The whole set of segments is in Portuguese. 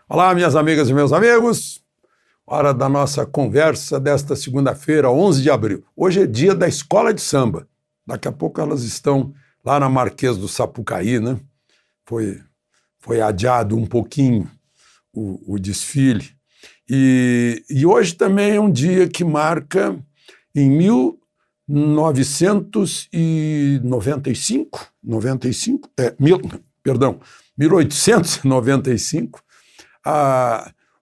Olá, minhas amigas e meus amigos. Hora da nossa conversa desta segunda-feira, 11 de abril. Hoje é dia da escola de samba. Daqui a pouco elas estão lá na Marquês do Sapucaí, né? Foi adiado um pouquinho o desfile. E hoje também é um dia que marca, em 1895,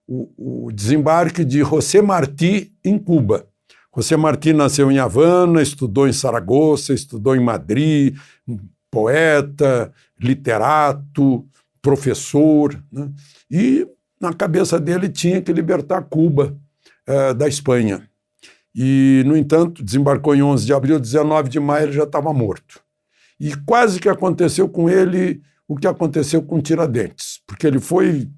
o desembarque de José Martí em Cuba. José Martí nasceu em Havana, estudou em Saragoça, estudou em Madrid, poeta, literato, professor, né? E na cabeça dele tinha que libertar Cuba da Espanha. E, no entanto, desembarcou em 11 de abril, 19 de maio ele já estava morto. E quase que aconteceu com ele o que aconteceu com Tiradentes, porque ele foi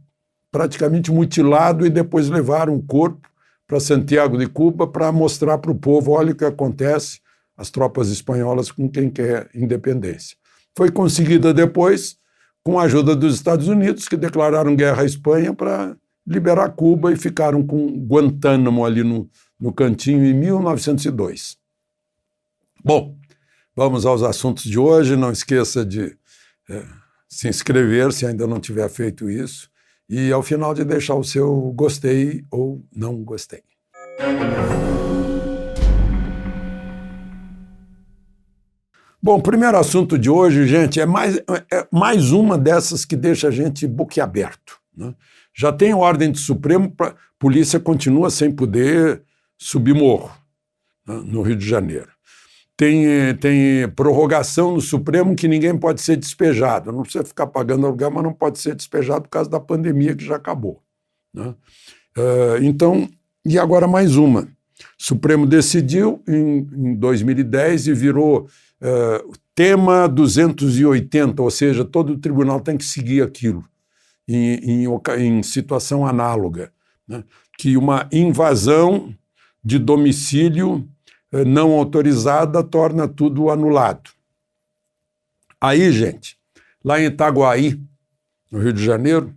praticamente mutilado e depois levaram o corpo para Santiago de Cuba para mostrar para o povo, olha o que acontece, as tropas espanholas com quem quer independência. Foi conseguida depois com a ajuda dos Estados Unidos, que declararam guerra à Espanha para liberar Cuba e ficaram com Guantánamo ali no cantinho em 1902. Bom, vamos aos assuntos de hoje. Não esqueça de se inscrever se ainda não tiver feito isso e, ao final, de deixar o seu gostei ou não gostei. Bom, o primeiro assunto de hoje, gente, é mais uma dessas que deixa a gente boquiaberto, né? Já tem ordem do Supremo, a polícia continua sem poder subir morro, né, no Rio de Janeiro. Tem prorrogação no Supremo que ninguém pode ser despejado. Não precisa ficar pagando aluguel, mas não pode ser despejado por causa da pandemia que já acabou, né? Então, e agora mais uma. O Supremo decidiu em 2010 e virou tema 280, ou seja, todo tribunal tem que seguir aquilo em situação análoga, né? Que uma invasão de domicílio não autorizada torna tudo anulado. Aí, gente, lá em Itaguaí, no Rio de Janeiro,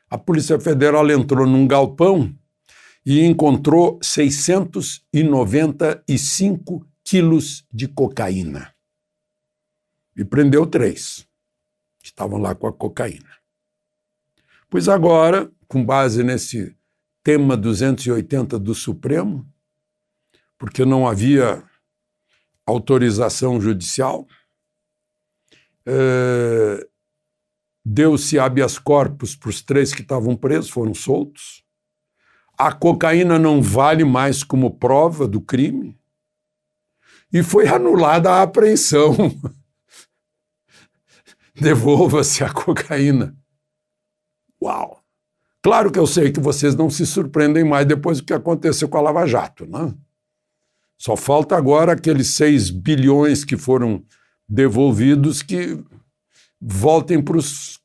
a Polícia Federal entrou num galpão e encontrou 695 quilos de cocaína. E prendeu 3 que estavam lá com a cocaína. Pois agora, com base nesse tema 280 do Supremo, porque não havia autorização judicial, deu-se habeas corpus para os 3 que estavam presos, foram soltos. A cocaína não vale mais como prova do crime e foi anulada a apreensão. Devolva-se a cocaína. Uau! Claro que eu sei que vocês não se surpreendem mais depois do que aconteceu com a Lava Jato, né? Só falta agora aqueles 6 bilhões que foram devolvidos que voltem para os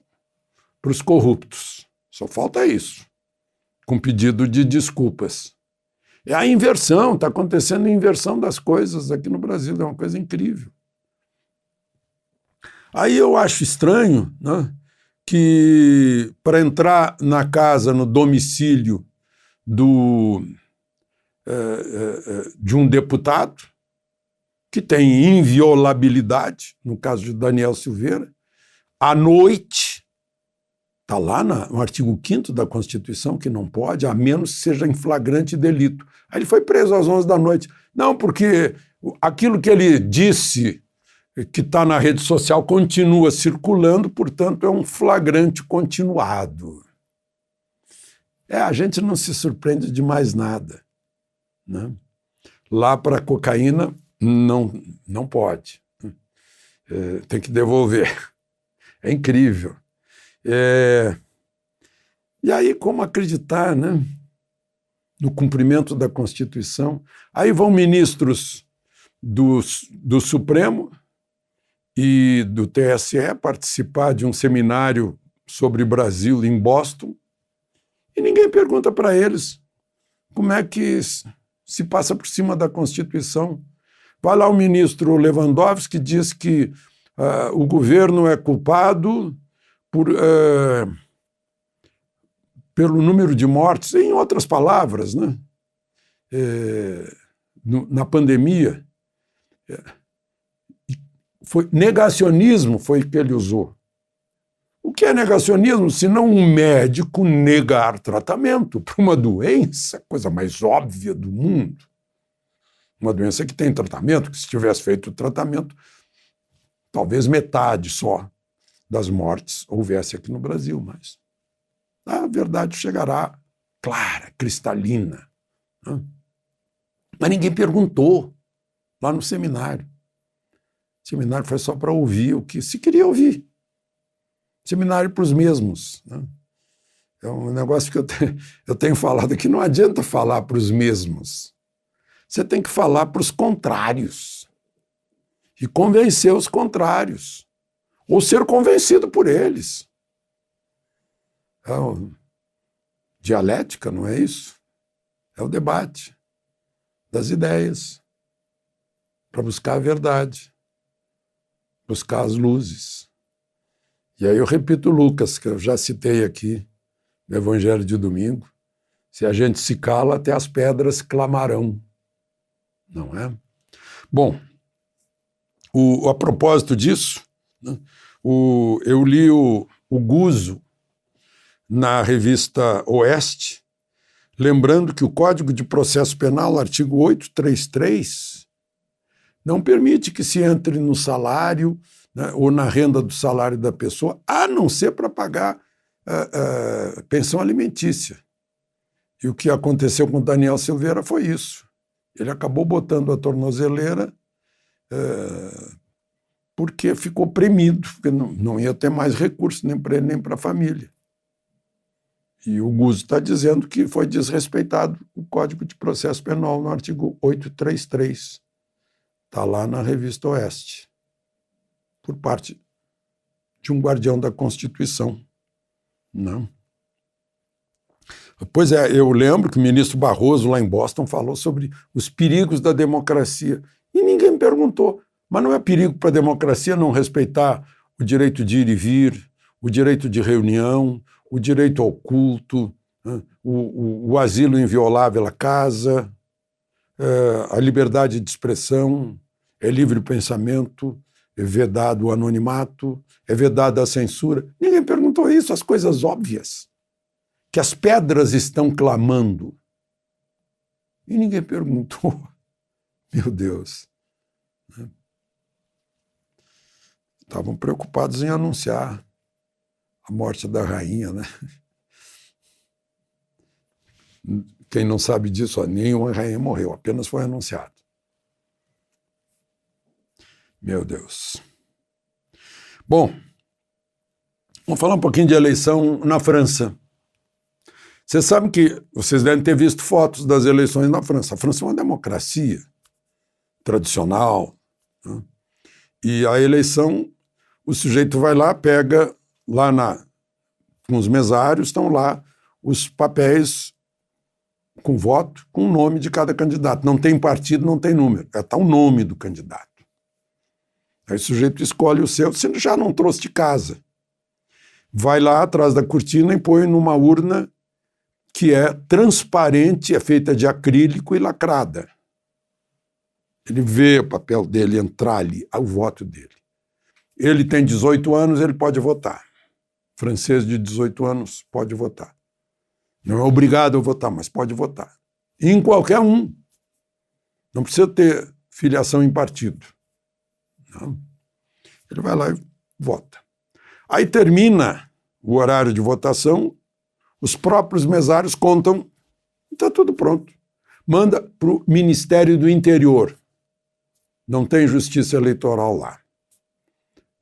corruptos. Só falta isso, com pedido de desculpas. É a inversão, está acontecendo a inversão das coisas aqui no Brasil, é uma coisa incrível. Aí eu acho estranho, né, que para entrar na casa, no domicílio de um deputado, que tem inviolabilidade, no caso de Daniel Silveira, à noite, está lá no artigo 5º da Constituição, que não pode, a menos que seja em flagrante delito. Aí ele foi preso às 11 da noite. Não, porque aquilo que ele disse, que está na rede social, continua circulando, portanto, é um flagrante continuado. A gente não se surpreende de mais nada, né? Lá para a cocaína, não pode. Tem que devolver. É incrível. E aí, como acreditar, né, no cumprimento da Constituição? Aí vão ministros do Supremo e do TSE participar de um seminário sobre Brasil em Boston e ninguém pergunta para eles como é que se passa por cima da Constituição. Vai lá o ministro Lewandowski, que diz que o governo é culpado pelo número de mortes, em outras palavras, né? Na pandemia, negacionismo foi o que ele usou. O que é negacionismo, se não um médico negar tratamento para uma doença, coisa mais óbvia do mundo? Uma doença que tem tratamento, que se tivesse feito o tratamento, talvez metade só das mortes houvesse aqui no Brasil, mas a verdade chegará clara, cristalina. Né? Mas ninguém perguntou lá no seminário. O seminário foi só para ouvir o que se queria ouvir. Seminário para os mesmos. Né? É um negócio que eu tenho falado aqui, não adianta falar para os mesmos. Você tem que falar para os contrários e convencer os contrários, ou ser convencido por eles. Dialética, não é isso? É o debate das ideias para buscar a verdade, buscar as luzes. E aí eu repito Lucas, que eu já citei aqui no Evangelho de domingo: se a gente se cala, até as pedras clamarão. Não é? Bom, a propósito disso, né, eu li o Guzzo na revista Oeste, lembrando que o Código de Processo Penal, artigo 833, não permite que se entre no salário, né, ou na renda do salário da pessoa, a não ser para pagar pensão alimentícia. E o que aconteceu com Daniel Silveira foi isso. Ele acabou botando a tornozeleira porque ficou premido, porque não ia ter mais recurso nem para ele nem para a família. E o Guzzo está dizendo que foi desrespeitado o Código de Processo Penal no artigo 833. Está lá na revista Oeste, por parte de um guardião da Constituição. Não. Pois é, eu lembro que o ministro Barroso, lá em Boston, falou sobre os perigos da democracia. E ninguém perguntou. Mas não é perigo para a democracia não respeitar o direito de ir e vir, o direito de reunião, o direito ao culto, né, o asilo inviolável à casa, a liberdade de expressão, é livre o pensamento, é vedado o anonimato, é vedada a censura. Ninguém perguntou isso, as coisas óbvias, que as pedras estão clamando. E ninguém perguntou. Meu Deus. Estavam preocupados em anunciar a morte da rainha, né? Quem não sabe disso, nenhuma rainha morreu, apenas foi anunciado. Meu Deus. Bom, vamos falar um pouquinho de eleição na França. Vocês sabem que, vocês devem ter visto fotos das eleições na França. A França é uma democracia tradicional, né? E a eleição, o sujeito vai lá, pega lá com os mesários, estão lá os papéis com voto, com o nome de cada candidato. Não tem partido, não tem número. Está o nome do candidato. Aí o sujeito escolhe o seu, você já não trouxe de casa. Vai lá atrás da cortina e põe numa urna que é transparente, é feita de acrílico e lacrada. Ele vê o papel dele entrar ali, o voto dele. Ele tem 18 anos, ele pode votar. Francês de 18 anos pode votar. Não é obrigado a votar, mas pode votar. E em qualquer um. Não precisa ter filiação em partido. Não. Ele vai lá e vota. Aí termina o horário de votação, os próprios mesários contam, está tudo pronto. Manda para o Ministério do Interior. Não tem justiça eleitoral lá.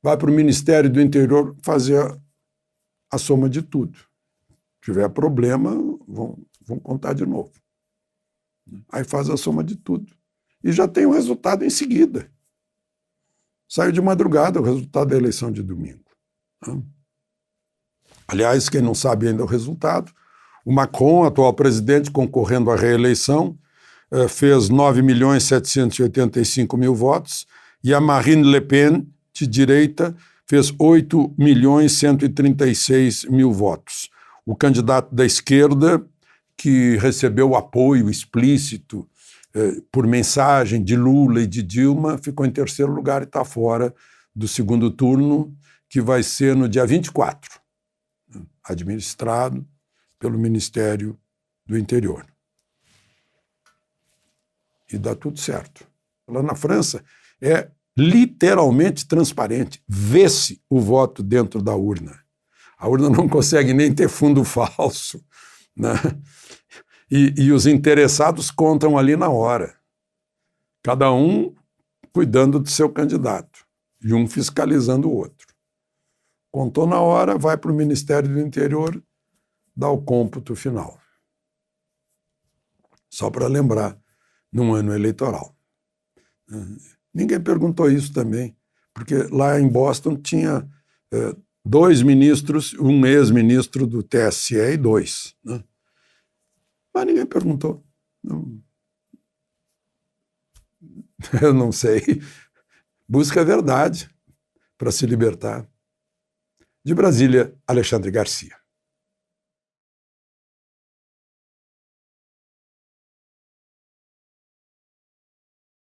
Vai para o Ministério do Interior fazer a soma de tudo. Se tiver problema, vão contar de novo. Aí faz a soma de tudo. E já tem o resultado em seguida. Saiu de madrugada o resultado da eleição de domingo. Aliás, quem não sabe ainda o resultado, o Macron, atual presidente, concorrendo à reeleição, fez 9.785.000 votos, e a Marine Le Pen, de direita, fez 8.136.000 votos. O candidato da esquerda, que recebeu apoio explícito por mensagem de Lula e de Dilma, ficou em terceiro lugar e está fora do segundo turno, que vai ser no dia 24, administrado pelo Ministério do Interior. E dá tudo certo. Lá na França é literalmente transparente. Vê-se o voto dentro da urna. A urna não consegue nem ter fundo falso, né? E os interessados contam ali na hora. Cada um cuidando do seu candidato e um fiscalizando o outro. Contou na hora, vai para o Ministério do Interior, dá o cômputo final. Só para lembrar, num ano eleitoral. Ninguém perguntou isso também, porque lá em Boston tinha 2 ministros, um ex-ministro do TSE e 2. Né? Mas ninguém perguntou. Não. Eu não sei. Busca a verdade para se libertar. De Brasília, Alexandre Garcia.